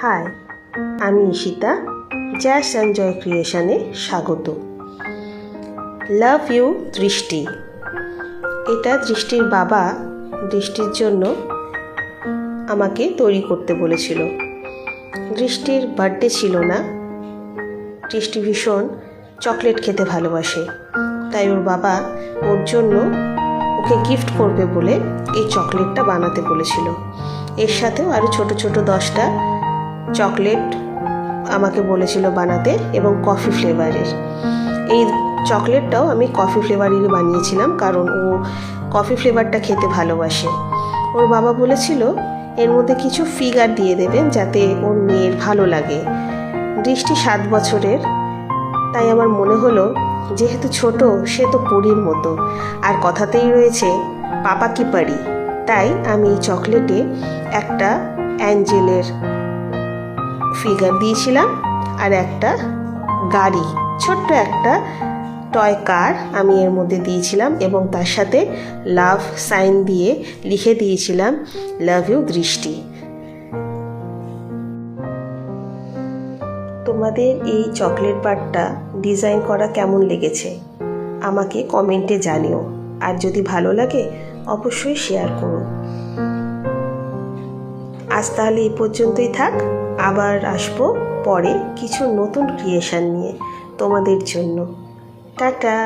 High, আমি Ishita. জ্যাস and জয় ক্রিয়েশনে স্বাগত। Love you দৃষ্টি। এটা দৃষ্টির বাবা দৃষ্টির জন্য আমাকে তৈরি করতে বলেছিল। দৃষ্টির বার্থডে ছিল না। দৃষ্টি ভীষণ চকলেট খেতে ভালোবাসে, তাই ওর বাবা ওর জন্য ওকে গিফট করবে বলে এই চকলেটটা বানাতে বলেছিল। এর সাথেও আরও ছোট ছোট 10টা চকলেট আমাকে বলেছিল বানাতে, এবং কফি ফ্লেভারের। এই চকলেটটাও আমি কফি ফ্লেভারেরই বানিয়েছিলাম, কারণ ও কফি ফ্লেভারটা খেতে ভালোবাসে। ওর বাবা বলেছিল এর মধ্যে কিছু ফিগার দিয়ে দেবেন যাতে ওর মেয়ের ভালো লাগে। দৃষ্টি 7 বছরের, তাই আমার মনে হলো যেহেতু ছোট, সে তো পরীর মতো, আর কথাতেই রয়েছে পাপা কি পারি। তাই আমি চকলেটে একটা অ্যাঞ্জেলের ফিগার দিয়েছিলাম, আর একটা গাড়ি, ছোট্ট একটা টয় কার আমি এর মধ্যে দিয়েছিলাম, এবং তার সাথে লাভ সাইন দিয়ে লিখে দিয়েছিলাম লাভ ইউ দৃষ্টি। তোমাদের এই চকলেট বারটা ডিজাইন করা কেমন লেগেছে আমাকে কমেন্টে জানিও, আর যদি ভালো লাগে অবশ্যই শেয়ার করো। আজ তাহলে এই পর্যন্তই থাক। আবার আসবো পরে কিছু নতুন ক্রিয়েশন নিয়ে তোমাদের জন্য। টাটা।